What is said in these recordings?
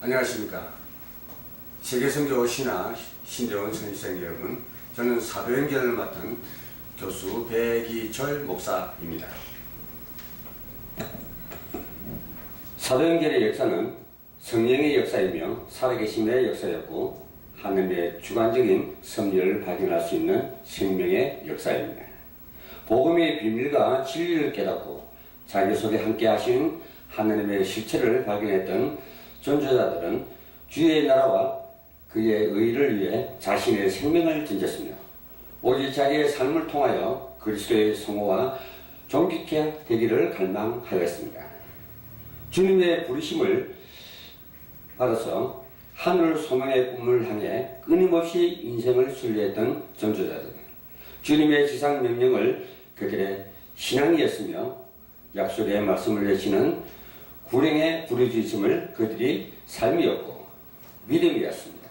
안녕하십니까. 세계선교 신화 신대원 선생님 여러분, 저는 사도행전을 맡은 교수 백이철 목사입니다. 사도행전의 역사는 성령의 역사이며 살아계심의 역사였고, 하나님의 주관적인 섭리를 발견할 수 있는 생명의 역사입니다. 복음의 비밀과 진리를 깨닫고 자기 속에 함께 하신 하나님의 실체를 발견했던 전도자들은 주의 나라와 그의 의를 위해 자신의 생명을 던졌으며 오직 자기의 삶을 통하여 그리스도의 성호와 존귀케 되기를 갈망하였습니다. 주님의 부르심을 받아서 하늘 소망의 꿈을 향해 끊임없이 인생을 순례했던 전도자들, 주님의 지상 명령을 그들의 신앙이었으며 약속의 말씀을 내시는 불행의 부르짖음을 그들이 삶이었고 믿음이었습니다.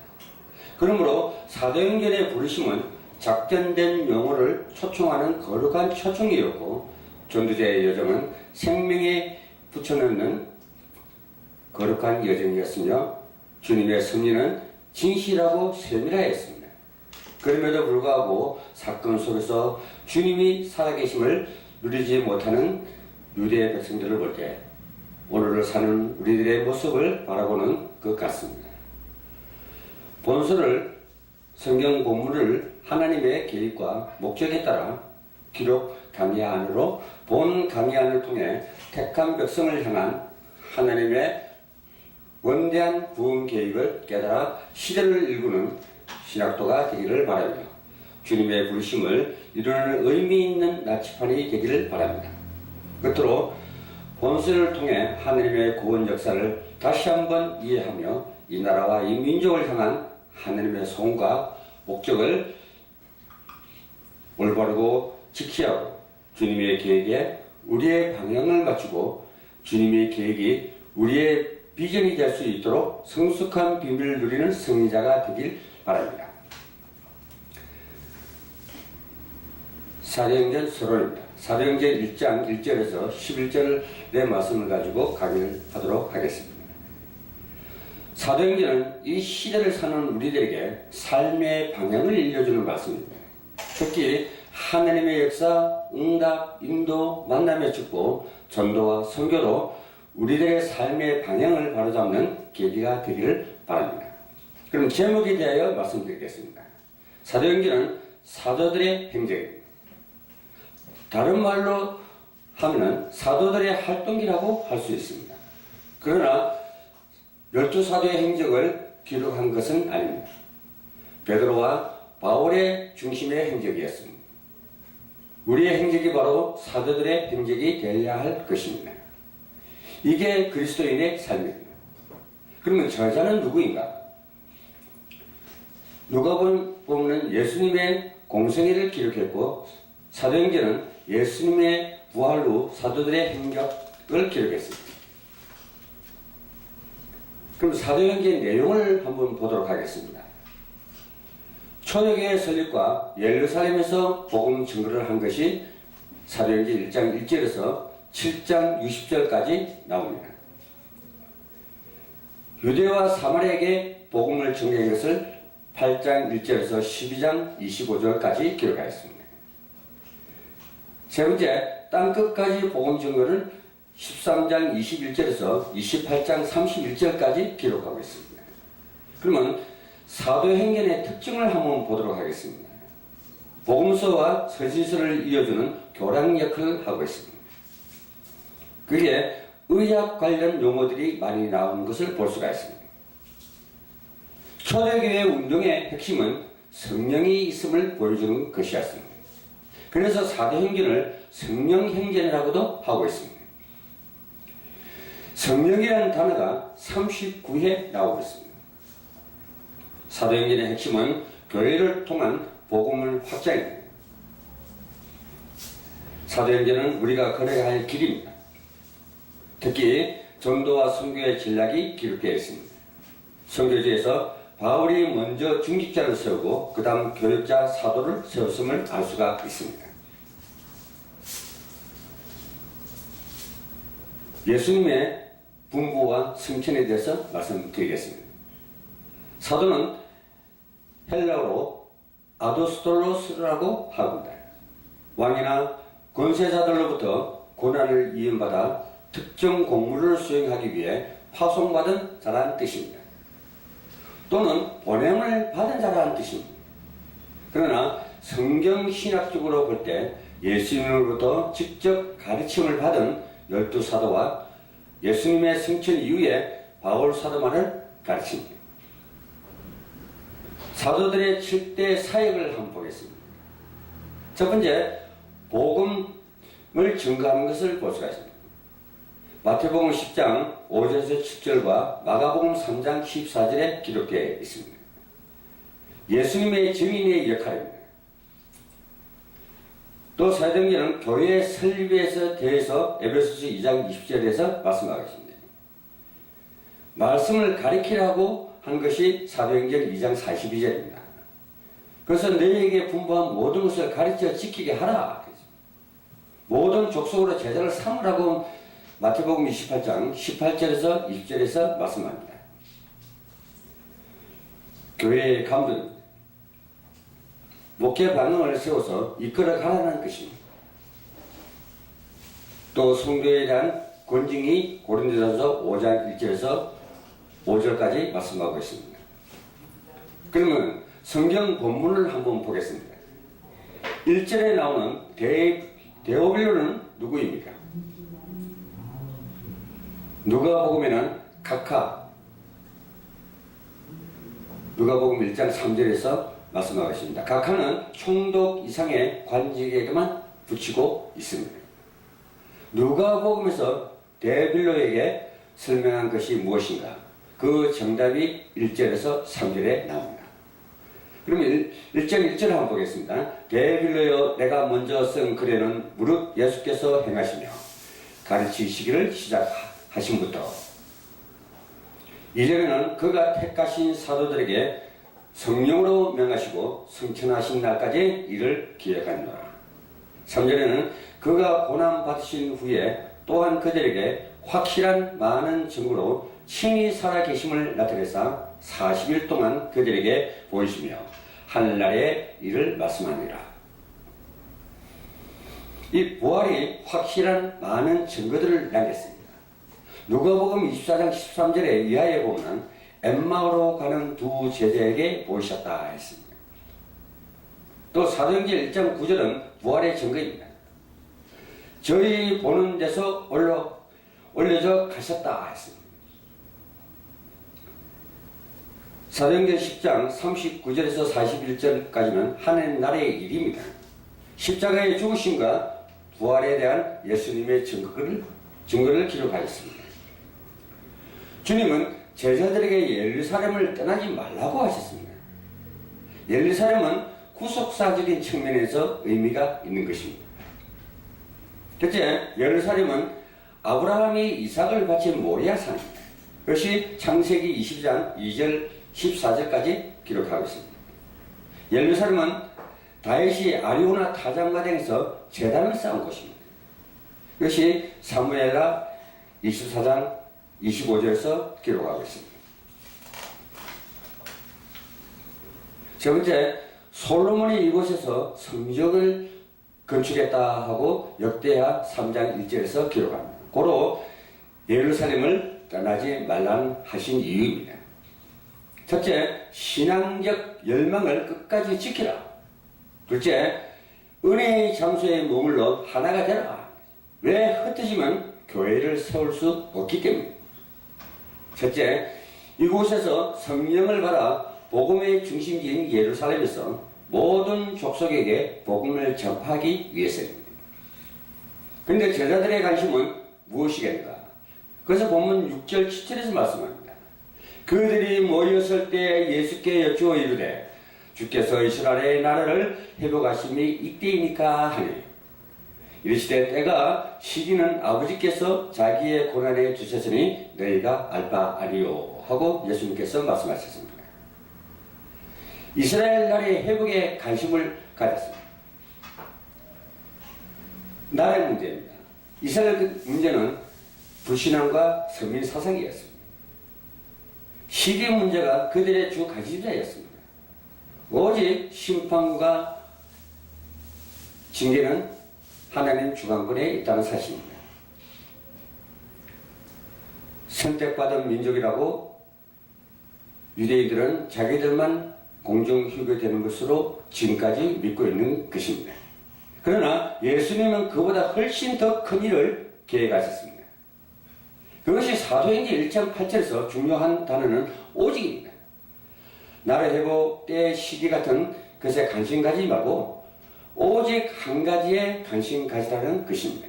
그러므로 사도행전의 부르심은 작전된 용어를 초청하는 거룩한 초청이었고, 전도자의 여정은 생명에 붙여넣는 거룩한 여정이었으며 주님의 섭리는 진실하고 세밀하였습니다. 그럼에도 불구하고 사건 속에서 주님이 살아계심을 누리지 못하는 유대 백성들을 볼 때 오늘을 사는 우리들의 모습을 바라보는 것 같습니다. 본서를, 성경 본문을 하나님의 계획과 목적에 따라 기록 강야 안으로 본 강야안을 통해 택한 백성을 향한 하나님의 원대한 구원 계획을 깨달아 시대를 일구는 신학도가 되기를 바라며 주님의 부르심을 이루는 의미 있는 나치판이 되기를 바랍니다. 끝으로 본서를 통해 하나님의 구원 역사를 다시 한번 이해하며 이 나라와 이 민족을 향한 하나님의 소원과 목적을 올바르고 지키하고 주님의 계획에 우리의 방향을 맞추고 주님의 계획이 우리의 비전이 될 수 있도록 성숙한 비밀을 누리는 승리자가 되길 바랍니다. 사도행전 서론입니다. 사도행전 1장 1절에서 11절의 말씀을 가지고 강의를 하도록 하겠습니다. 사도행전은 이 시대를 사는 우리들에게 삶의 방향을 일러주는 말씀입니다. 특히 하나님의 역사, 응답, 인도, 만남의 축복, 전도와 선교도 우리들의 삶의 방향을 바로잡는 계기가 되기를 바랍니다. 그럼 제목에 대하여 말씀드리겠습니다. 사도행전은 사도들의 행적입니다. 다른 말로 하면 사도들의 활동기라고 할 수 있습니다. 그러나 12사도의 행적을 기록한 것은 아닙니다. 베드로와 바울의 중심의 행적이었습니다. 우리의 행적이 바로 사도들의 행적이 되어야 할 것입니다. 이게 그리스도인의 삶입니다. 그러면 저자는 누구인가? 누가복음은 예수님의 공생애를 기록했고, 사도행전은 예수님의 부활 후 사도들의 행적을 기록했습니다. 그럼 사도행전의 내용을 한번 보도록 하겠습니다. 초대교회 설립과 예루살렘에서 복음 증거를 한 것이 사도행전 1장 1절에서 7장 60절까지 나옵니다. 유대와 사마리아에게 복음을 증거한 것을 8장 1절에서 12장 25절까지 기록하였습니다. 세 번째, 땅끝까지 복음 증거는 13장 21절에서 28장 31절까지 기록하고 있습니다. 그러면 사도행전의 특징을 한번 보도록 하겠습니다. 복음서와 서신서를 이어주는 교랑 역할을 하고 있습니다. 그게 의학 관련 용어들이 많이 나오는 것을 볼 수가 있습니다. 초대교회 운동의 핵심은 성령이 있음을 보여주는 것이었습니다. 그래서 사도행전을 성령행전이라고도 하고 있습니다. 성령이라는 단어가 39회 나오고 있습니다. 사도행전의 핵심은 교회를 통한 복음을 확장입니다. 사도행전은 우리가 걸어야 할 길입니다. 특히 전도와 선교의 전략이 기록되어 있습니다. 선교지에서 바울이 먼저 중직자를 세우고 그 다음 교육자 사도를 세웠음을 알 수가 있습니다. 예수님의 분부와 승천에 대해서 말씀드리겠습니다. 사도는 헬라어로 아도스톨로스라고 합니다. 왕이나 권세자들로부터 고난을 이음받아 특정 공무를 수행하기 위해 파송받은 자라는 뜻입니다. 또는 보냄을 받은 자라는 뜻입니다. 그러나 성경신학적으로 볼 때 예수님으로부터 직접 가르침을 받은 12사도와 예수님의 승천 이후에 바울 사도만을 가르칩니다. 사도들의 7대 사역을 한번 보겠습니다. 첫 번째, 복음을 증거하는 것을 볼 수가 있습니다. 마태복음 10장 5절에서 7절과 마가복음 3장 14절에 기록되어 있습니다. 예수님의 증인의 역할입니다. 또 사도행전은 교회의 설립에 대해서 에베소서 2장 20절에서 말씀하고 있습니다. 말씀을 가리키라고 한 것이 사도행전 2장 42절입니다. 그래서 너희에게 분부한 모든 것을 가르쳐 지키게 하라. 모든 족속으로 제자를 삼으라고 마태복음 28장 18절에서 20절에서 말씀합니다. 교회의 감독입니다. 목회 방향을 세워서 이끌어 가라는 것입니다. 또 성도에 대한 권징이 고린도전서 5장 1절에서 5절까지 말씀하고 있습니다. 그러면 성경 본문을 한번 보겠습니다. 1절에 나오는 데오빌로는 누구입니까? 누가복음에는 각하, 누가복음 1장 3절에서 말씀하고 있습니다. 각하는 총독 이상의 관직에게만 붙이고 있습니다. 누가복음에서 데빌로에게 설명한 것이 무엇인가? 그 정답이 1절에서 3절에 나옵니다. 그러면 1장 1절 한번 보겠습니다. 데빌로여 내가 먼저 쓴 글에는 무릇 예수께서 행하시며 가르치시기를 시작하신부터 2절에는 그가 택하신 사도들에게 성령으로 명하시고 승천하신 날까지 이를 기억하노라. 3절에는 그가 고난받으신 후에 또한 그들에게 확실한 많은 증거로 친히 살아계심을 나타내사 40일 동안 그들에게 보이시며 하늘나라의 일을 말씀하니라. 이 부활이 확실한 많은 증거들을 남겼습니다. 누가복음 24장 13절에 이하에 보면 엠마오로 가는 두 제자에게 보이셨다 했습니다. 또 사도행전 1장 9절은 부활의 증거입니다. 저희 보는 데서 올려져 가셨다 했습니다. 사도행전 10장 39절에서 41절까지는 하늘나라의 일입니다. 십자가의 죽으심과 부활에 대한 예수님의 증거를 기록하였습니다. 주님은 제자들에게 예루살렘을 떠나지 말라고 하셨습니다. 예루살렘은 구속사적인 측면에서 의미가 있는 것입니다. 첫째, 예루살렘은 아브라함이 이삭을 바친 모리아 산입니다. 그것이 창세기 20장 2절 14절까지 기록하고 있습니다. 예루살렘은 다윗이 아리오나 타작마당에서 제단을 쌓은 곳입니다. 이것이 사무엘하 24장 25절에서 기록하고 있습니다. 세 번째, 솔로몬이 이곳에서 성전을 건축했다 하고 역대하 3장 1절에서 기록합니다. 고로 예루살렘을 떠나지 말라는 하신 이유입니다. 첫째, 신앙적 열망을 끝까지 지키라. 둘째, 은혜의 장소에 머물러 하나가 되라. 왜 흩어지면 교회를 세울 수 없기 때문입니다. 첫째, 이곳에서 성령을 받아 복음의 중심지인 예루살렘에서 모든 족속에게 복음을 전파하기 위해서입니다. 그런데 제자들의 관심은 무엇이겠는가? 그래서 본문 6절 7절에서 말씀합니다. 그들이 모였을 때 예수께 여쭈어 이르되 주께서 이스라엘의 나라를 회복하심이 이때이니까 하니 이르시되 때가 시기는 아버지께서 자기의 고난에 주셨으니 너희가 알 바 아니요 하고 예수님께서 말씀하셨습니다. 이스라엘 나라의 회복에 관심을 가졌습니다. 나라의 문제입니다. 이스라엘 문제는 불신앙과 서민 사상이었습니다. 시기 문제가 그들의 주 가지자였습니다. 오직 심판과 징계는 하나님 주관권에 있다는 사실입니다. 선택받은 민족이라고 유대인들은 자기들만 공정휴교되는 것으로 지금까지 믿고 있는 것입니다. 그러나 예수님은 그보다 훨씬 더 큰 일을 계획하셨습니다. 그것이 사도행전 1장 8절에서 중요한 단어는 오직입니다. 나라 회복 때의 시기 같은 것에 관심 가지지 말고 오직 한 가지에 관심 가지라는 것입니다.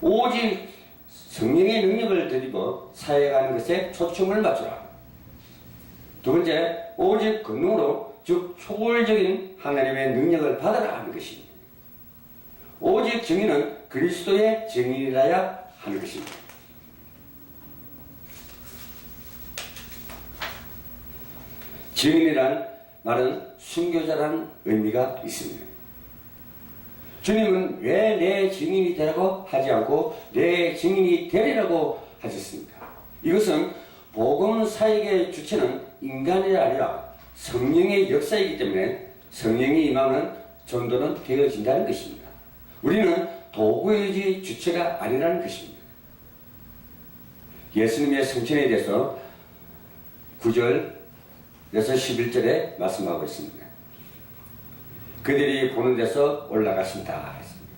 오직 성령의 능력을 드리고 사역하는 것에 초점을 맞추라. 두 번째, 오직 권능으로 즉 초월적인 하나님의 능력을 받으라 하는 것입니다. 오직 증인은 그리스도의 증인이라야 하는 것입니다. 증인이란 말은 순교자라는 의미가 있습니다. 주님은 왜 내 증인이 되라고 하지 않고 내 증인이 되리라고 하셨습니까? 이것은 복음 사역의 주체는 인간이 아니라 성령의 역사이기 때문에 성령이 임하면 전도는 되어진다는 것입니다. 우리는 도구의 주체가 아니라는 것입니다. 예수님의 성천에 대해서 9절에서 11절에 말씀하고 있습니다. 그들이 보는 데서 올라가신다 했습니다.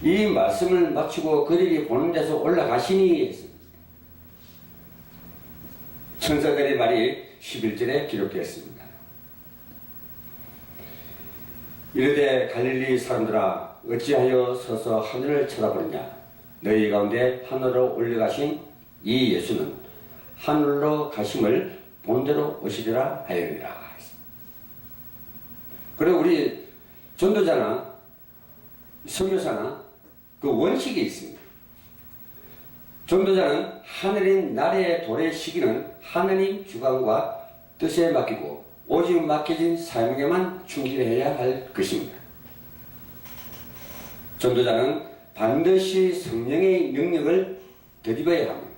이 말씀을 마치고 그들이 보는 데서 올라가시니 했습니다. 천사들의 말이 11절에 기록되었습니다. 이르되 갈릴리 사람들아 어찌하여 서서 하늘을 쳐다보느냐. 너희 가운데 하늘로 올려가신 이 예수는 하늘로 가심을 본대로 오시리라 하였느니라. 그리고 우리 전도자나 선교사나 그 원칙이 있습니다. 전도자는 하늘인 나라의 도래 시기는 하나님 주관과 뜻에 맡기고 오직 맡겨진 사명에만 충실해야 할 것입니다. 전도자는 반드시 성령의 능력을 덧입어야 합니다.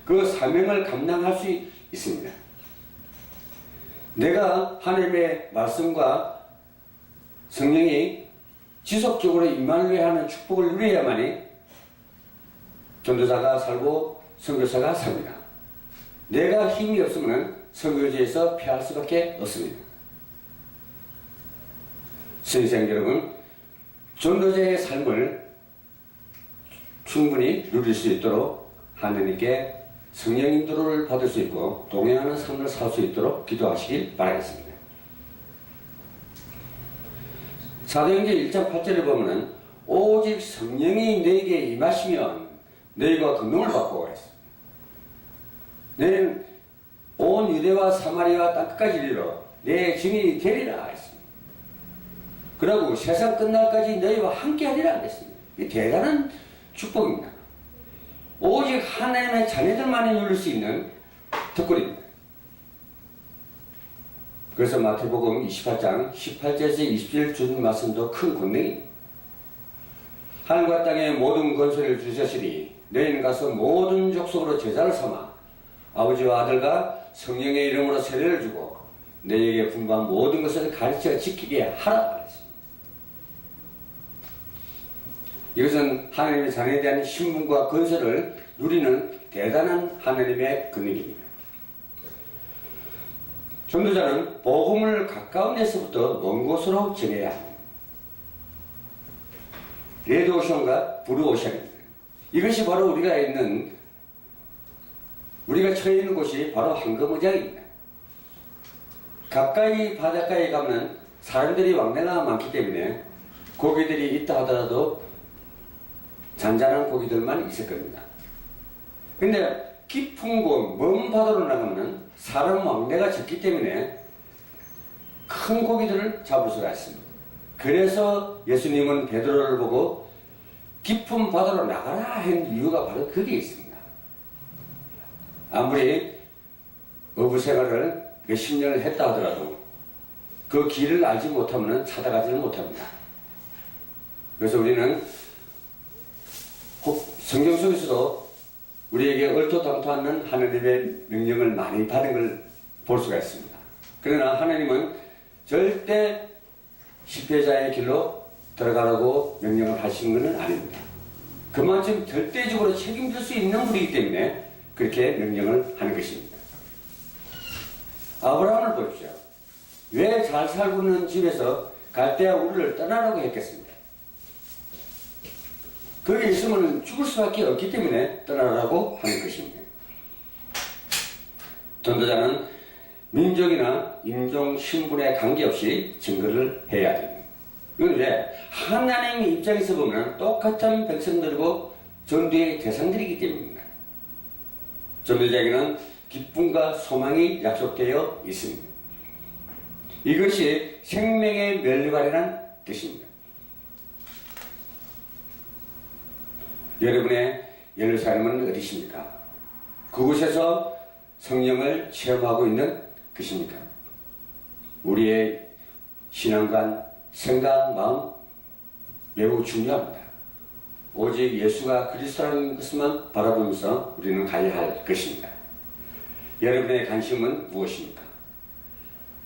그 사명을 감당할 수 있습니다. 내가 하나님의 말씀과 성령이 지속적으로 임하게 하는 축복을 누려야만이 전도자가 살고 선교사가 삽니다. 내가 힘이 없으면 선교지에서 피할 수밖에 없습니다. 선생 여러분, 전도자의 삶을 충분히 누릴 수 있도록 하나님께 성령 인도를 받을 수 있고 동행하는 삶을 살 수 있도록 기도하시길 바라겠습니다. 사도행전 1장 8절을 보면은 오직 성령이 너에게 임하시면 너희가 권능을 받고 했습니다. 너희는 온 유대와 사마리아 땅끝까지 이르러 내 증인이 되리라 했습니다. 그리고 세상 끝날까지 너희와 함께 하리라 했습니다. 이 대단한 축복입니다. 오직 하나님의 자녀들만이 누릴 수 있는 특권입니다. 그래서 마태복음 28장 18절에서 20절 주신 말씀도 큰 권능입니다. 하늘과 땅의 모든 권세를 주셨으니 너희는 가서 모든 족속으로 제자를 삼아 아버지와 아들과 성령의 이름으로 세례를 주고 너희에게 분부한 모든 것을 가르쳐 지키게 하라 했습니다. 이것은 하나님의 자녀에 대한 신분과 권세를 누리는 대단한 하나님의 권능입니다. 전도자는 복음을 가까운 데서부터 먼 곳으로 전해야 합니다. 레드오션과 블루오션입니다. 이것이 바로 우리가 처해 있는 곳이 바로 황금의장입니다. 가까이 바닷가에 가면 사람들이 왕래가 많기 때문에 고기들이 있다 하더라도 잔잔한 고기들만 있을 겁니다. 근데 깊은 곳, 먼 바다로 나가면 사람 왕래가 적기 때문에 큰 고기들을 잡을 수가 있습니다. 그래서 예수님은 베드로를 보고 깊은 바다로 나가라 한 이유가 바로 거기에 있습니다. 아무리 어부 생활을 몇십 년을 했다 하더라도 그 길을 알지 못하면 찾아가지는 못합니다. 그래서 우리는 성경 속에서도 우리에게 얼토당토하는 하나님의 명령을 많이 받은 걸 볼 수가 있습니다. 그러나 하나님은 절대 실패자의 길로 들어가라고 명령을 하시는 것은 아닙니다. 그만큼 절대적으로 책임질 수 있는 분이기 때문에 그렇게 명령을 하는 것입니다. 아브라함을 보십시오. 왜 잘 살고 있는 집에서 갈대아 우르를 떠나라고 했겠습니까? 거기에 있으면 죽을 수밖에 없기 때문에 떠나라고 하는 것입니다. 전도자는 민족이나 인종, 신분에 관계없이 증거를 해야 됩니다. 이건 왜? 하나님의 입장에서 보면 똑같은 백성들이고 전도의 대상들이기 때문입니다. 전도자에게는 기쁨과 소망이 약속되어 있습니다. 이것이 생명의 멸발이라는 뜻입니다. 여러분의 예루살렘은 어디십니까? 그곳에서 성령을 체험하고 있는 것입니까? 우리의 신앙관, 생각, 마음 매우 중요합니다. 오직 예수가 그리스도라는 것만 바라보면서 우리는 가야 할 것입니다. 여러분의 관심은 무엇입니까?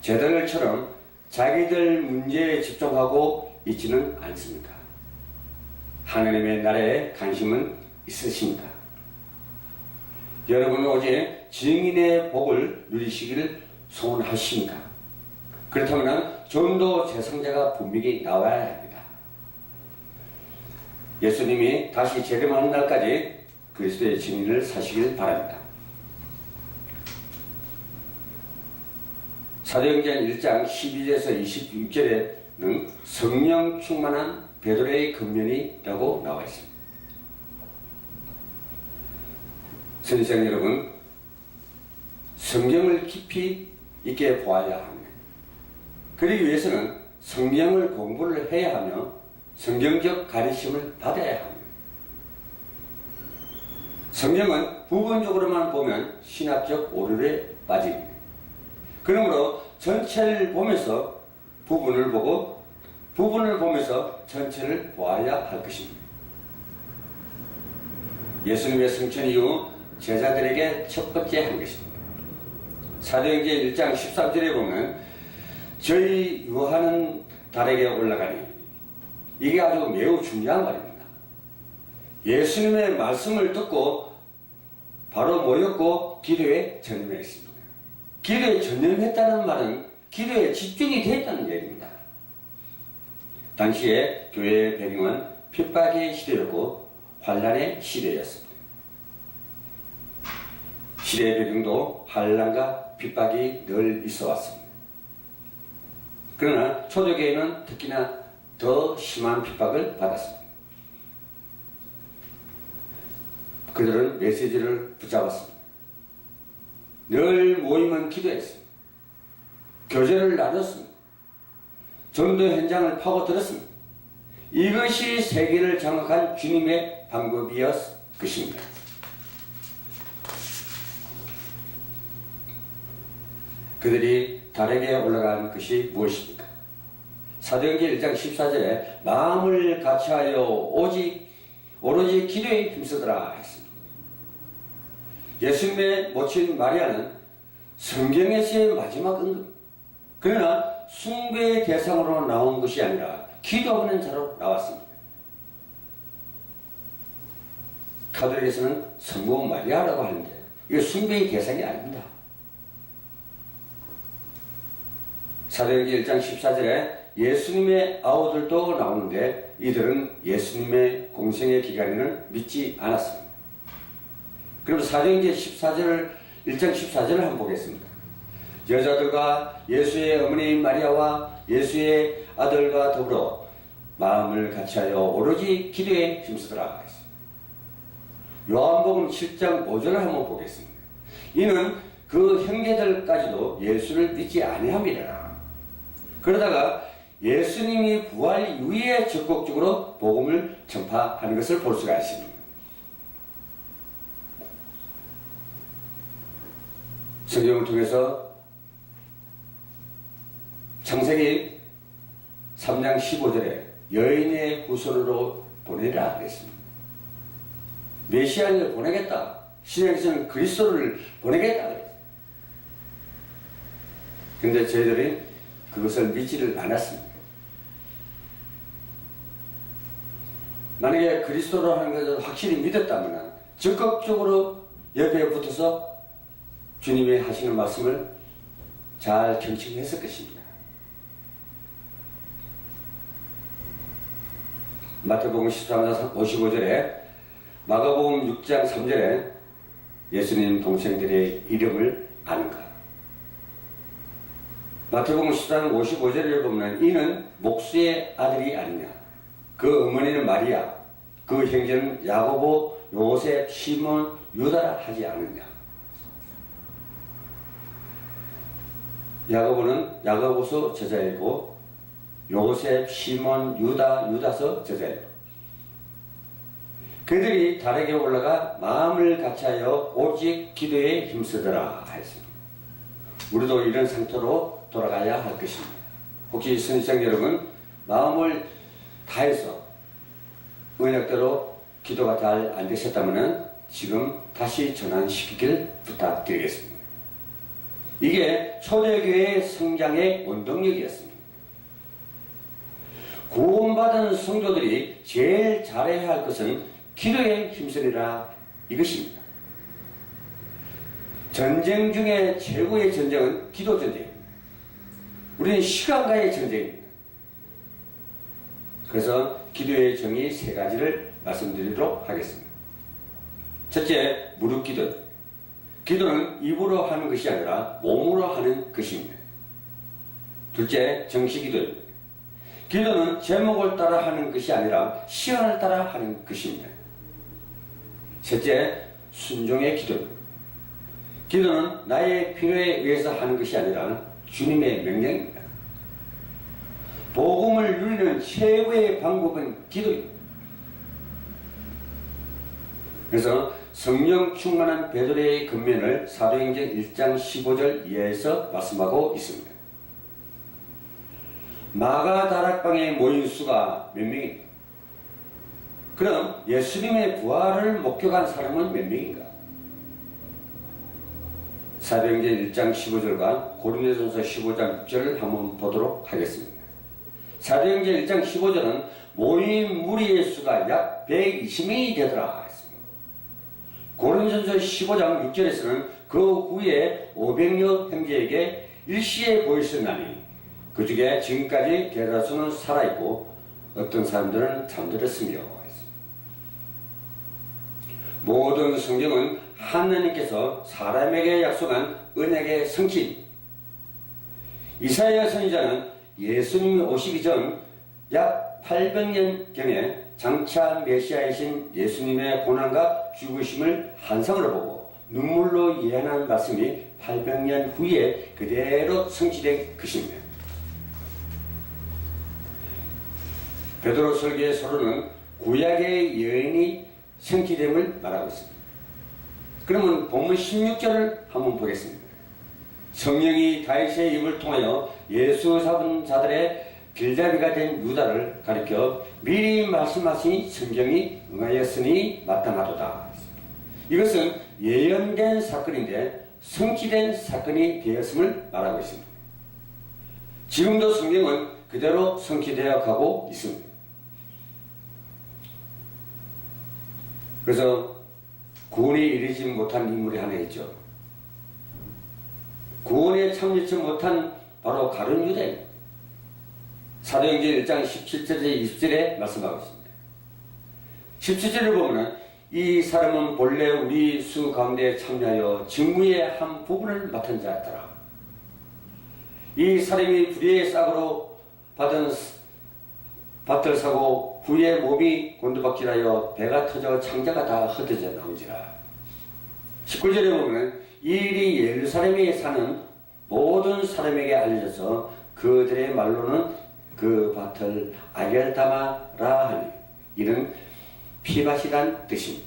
제자들처럼 자기들 문제에 집중하고 있지는 않습니까? 하나님의 나라에 관심은 있으십니까? 여러분은 오직 증인의 복을 누리시기를 소원하십니까? 그렇다면 전도 제성자가 분명히 나와야 합니다. 예수님이 다시 재림하는 날까지 그리스도의 증인을 사시길 바랍니다. 사도행전 1장 12절에서 26절에는 성령 충만한 베드로의 근면이라고 나와 있습니다. 선생 여러분, 성경을 깊이 있게 보아야 합니다. 그러기 위해서는 성경을 공부를 해야 하며 성경적 가르침을 받아야 합니다. 성경은 부분적으로만 보면 신학적 오류에 빠집니다. 그러므로 전체를 보면서 부분을 보고 부분을 보면서 전체를 보아야 할 것입니다. 예수님의 승천 이후 제자들에게 첫 번째 한 것입니다. 사도행전 1장 13절에 보면 저희 요한은 달에게 올라가니, 이게 아주 매우 중요한 말입니다. 예수님의 말씀을 듣고 바로 모였고 기도에 전념했습니다. 기도에 전념했다는 말은 기도에 집중이 되었다는 얘기입니다. 당시에 교회의 배경은 핍박의 시대였고 환란의 시대였습니다. 시대의 배경도 환란과 핍박이 늘 있어 왔습니다. 그러나 초대교회는 특히나 더 심한 핍박을 받았습니다. 그들은 메시지를 붙잡았습니다. 늘 모임은 기도했습니다. 교제를 나눴습니다. 전도 현장을 파고들었습니다. 이것이 세계를 장악한 주님의 방법이었 것입니다. 그들이 달에게 올라간 것이 무엇입니까? 사도행전 1장 14절에 마음을 같이하여 오로지 기도에 힘쓰더라 했습니다. 예수님의 모친 마리아는 성경에서의 마지막 언급, 그러나 숭배의 대상으로 나온 것이 아니라 기도하는 자로 나왔습니다. 카톨릭에서는 성모 마리아라고 하는데 이거 숭배의 대상이 아닙니다. 사도행전 1장 14절에 예수님의 아우들도 나오는데 이들은 예수님의 공생의 기간에는 믿지 않았습니다. 그럼 사도행전 1장 14절을 한번 보겠습니다. 여자들과 예수의 어머니 마리아와 예수의 아들과 더불어 마음을 같이하여 오로지 기도에 힘쓰더라 했습니다. 요한복음 7장 5절을 한번 보겠습니다. 이는 그 형제들까지도 예수를 믿지 아니함이라. 그러다가 예수님이 부활 이후에 적극적으로 복음을 전파하는 것을 볼 수가 있습니다. 성경을 통해서 창세기 3장 15절에 여인의 후손으로 보내라 그랬습니다. 메시아를 보내겠다. 신약에서는 그리스도를 보내겠다. 근데 저희들이 그것을 믿지를 않았습니다. 만약에 그리스도로 하는 것을 확실히 믿었다면 적극적으로 옆에 붙어서 주님이 하시는 말씀을 잘 경청했을 것입니다. 마태복음 13장 55절에 마가복음 6장 3절에 예수님 동생들의 이름을 아는가? 마태복음 14장 55절에 보면 이는 목수의 아들이 아니냐? 그 어머니는 마리아, 그 형제는 야고보, 요셉, 시몬, 유다라 하지 않느냐? 야고보는 야고보서 저자이고 요셉, 시몬, 유다서 저자이고 그들이 달에게 올라가 마음을 같이하여 오직 기도에 힘쓰더라 했습니다. 우리도 이런 상태로 돌아가야 할 것입니다. 혹시 선생 여러분 마음을 다해서 언약대로 기도가 잘 안 되셨다면 지금 다시 전환시키길 부탁드리겠습니다. 이게 초대교회의 성장의 원동력이었습니다. 구원받은 성도들이 제일 잘해야 할 것은 기도에 힘쓰리라 이것입니다. 전쟁 중에 최고의 전쟁은 기도 전쟁입니다. 우리는 시간과의 전쟁입니다. 그래서 기도의 정의 세 가지를 말씀드리도록 하겠습니다. 첫째, 무릎 기도. 기도는 입으로 하는 것이 아니라 몸으로 하는 것입니다. 둘째, 정시 기도입니다. 기도는 제목을 따라 하는 것이 아니라 시간을 따라 하는 것입니다. 셋째, 순종의 기도입니다. 기도는 나의 필요에 의해서 하는 것이 아니라 주님의 명령입니다. 복음을 누리는 최고의 방법은 기도입니다. 그래서 성령 충만한 베드로의 근면을 사도행전 1장 15절 이하에서 말씀하고 있습니다. 마가 다락방에 모인 수가 몇 명입니까? 그럼 예수님의 부활을 목격한 사람은 몇 명인가? 사도행전 1장 15절과 고린도전서 15장 6절을 한번 보도록 하겠습니다. 사도행전 1장 15절은 모인 무리의 수가 약 120명이 되더라 했습니다. 고린도전서 15장 6절에서는 그 후에 500여 형제에게 일시에 보이셨나니 그 중에 지금까지 대다수는 살아있고 어떤 사람들은 잠들었으며 모든 성경은 하나님께서 사람에게 약속한 언약의 성취. 이사야 선지자는 예수님이 오시기 전 약 800년경에 장차 메시아이신 예수님의 고난과 죽으심을 환상으로 보고 눈물로 예언한 말씀이 800년 후에 그대로 성취된 것입니다. 베드로 설교의 서론은 구약의 예언이 성취됨을 말하고 있습니다. 그러면 본문 16절을 한번 보겠습니다. 성령이 다윗의 입을 통하여 예수 잡은 자들의 길잡이가 된 유다를 가리켜 미리 말씀하신 성경이 응하였으니 마땅하도다. 이것은 예언된 사건인데 성취된 사건이 되었음을 말하고 있습니다. 지금도 성경은 그대로 성취되어 가고 있습니다. 그래서 구원에 이르지 못한 인물이 하나 있죠. 구원에 참여치 못한 바로 가룟 유다입니다. 사도행전 1장 17절에 20절에 말씀하고 있습니다. 17절을 보면 이 사람은 본래 우리 수 가운데 참여하여 직무의 한 부분을 맡은 자였더라. 이 사람이 불의의 싹으로 받은 밭을 사고 후에 몸이 곤두박질하여 배가 터져 창자가 다 흩어져 나오지라. 19절에 보면 이 일이 예루살렘에 사는 모든 사람에게 알려져서 그들의 말로는 그 밭을 아겔다마라 하니 이는 피밭이란 뜻입니다.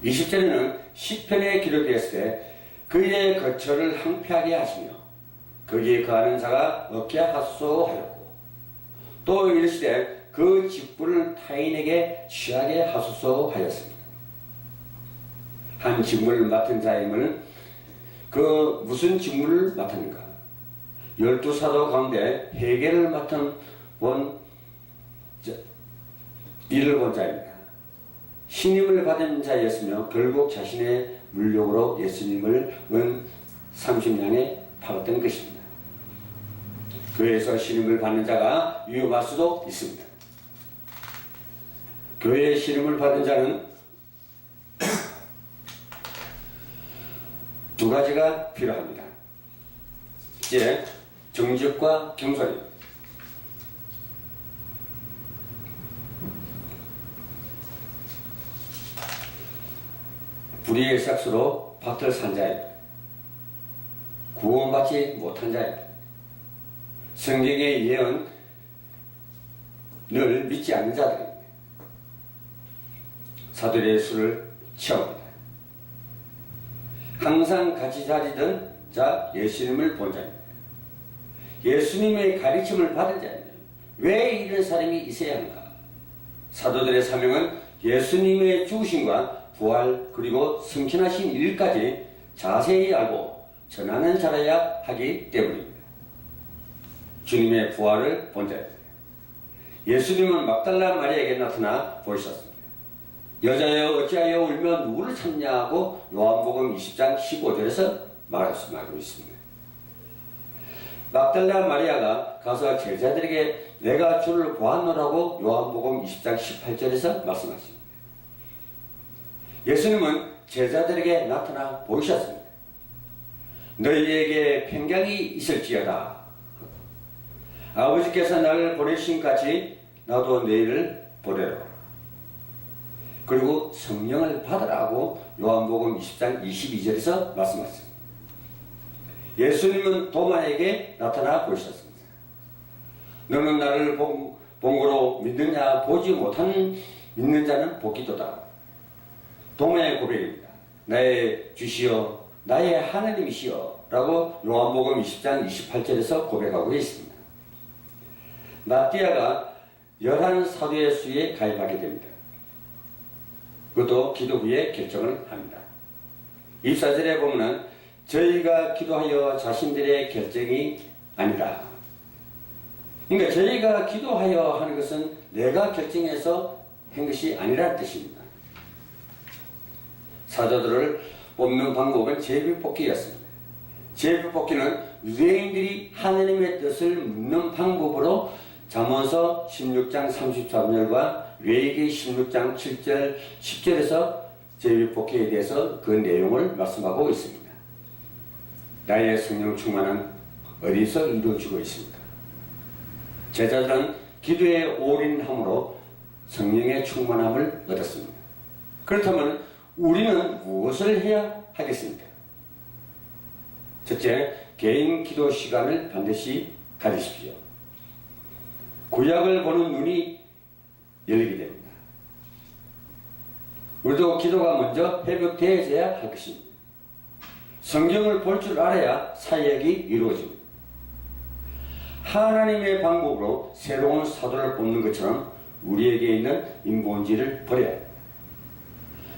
20절에는 시편에 기록되었을 때 그의 거처를 황폐하게 하시며 거기에 거하는 자가 없게 하소서 하였고 또 이르시되 그 직분을 타인에게 취하게 하소서 하였습니다. 한 직무를 맡은 자임을 그 무슨 직무를 맡았는가? 12사도 가운데 회계를 맡은 일을 본 자입니다. 신임을 받은 자였으며 결국 자신의 물력으로 예수님을 은 30냥에 팔았던 것입니다. 교회에서 신임을 받는 자가 위험할 수도 있습니다. 교회의 신임을 받은 자는 두 가지가 필요합니다. 이제 정직과 경솔입니다. 불의의 삭수로 밭을 산 자입니다. 구원받지 못한 자입니다. 성경의 예언을 믿지 않는 자들입니다. 사도의 수를 취합니다. 항상 같이 다니던 자 예수님을 본 자입니다. 예수님의 가르침을 받은 자입니다. 왜 이런 사람이 있어야 하는가? 사도들의 사명은 예수님의 죽으심과 부활 그리고 승천하신 일까지 자세히 알고 전하는 자라야 하기 때문입니다. 주님의 부활을 본 자입니다. 예수님은 막달라 마리아에게 나타나 보이셨습니다. 여자여 어찌하여 울며 누구를 찾냐고 요한복음 20장 15절에서 말하고 있습니다. 막달라 마리아가 가서 제자들에게 내가 주를 보았노라고 요한복음 20장 18절에서 말씀하십니다. 예수님은 제자들에게 나타나 보이셨습니다. 너희에게 평강이 있을지어다. 아버지께서 나를 보내신 같이 나도 너희를 보내라. 그리고 성령을 받으라고 요한복음 20장 22절에서 말씀하셨습니다. 예수님은 도마에게 나타나 보이셨습니다. 너는 나를 본 거로 믿느냐? 보지 못한 믿는 자는 복이도다. 도마의 고백입니다. 나의 주시여 나의 하나님이시여 라고 요한복음 20장 28절에서 고백하고 있습니다. 마띠아가 11사도의 수에 가입하게 됩니다. 그것도 기도 후에 결정을 합니다. 24절에 보면 저희가 기도하여 자신들의 결정이 아니라, 그러니까 저희가 기도하여 하는 것은 내가 결정해서 한 것이 아니라는 뜻입니다. 사도들을 뽑는 방법은 제비뽑기였습니다. 제비뽑기는 유대인들이 하나님의 뜻을 묻는 방법으로 잠언서 16장 33절과 레위기 16장 7절 10절에서 제비뽑기에 대해서 그 내용을 말씀하고 있습니다. 나의 성령 충만은 어디서 이루어지고 있습니까? 제자들은 기도에 올인함으로 성령의 충만함을 얻었습니다. 그렇다면 우리는 무엇을 해야 하겠습니까? 첫째, 개인 기도 시간을 반드시 가지십시오. 구약을 보는 눈이 열리게 됩니다. 우리도 기도가 먼저 회복되어야 할 것입니다. 성경을 볼 줄 알아야 사역이 이루어집니다. 하나님의 방법으로 새로운 사도를 뽑는 것처럼 우리에게 있는 인본지를 버려야 합니다.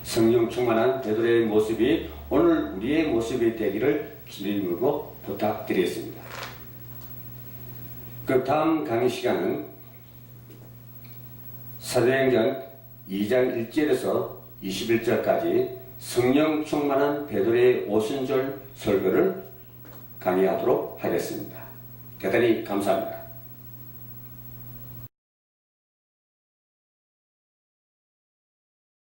성령 충만한 베드로의 모습이 오늘 우리의 모습이 되기를 기도하고 부탁드리겠습니다. 그 다음 강의 시간은 사도행전 2장 1절에서 21절까지 성령 충만한 베드로의 오순절 설교를 강의하도록 하겠습니다. 대단히 감사합니다.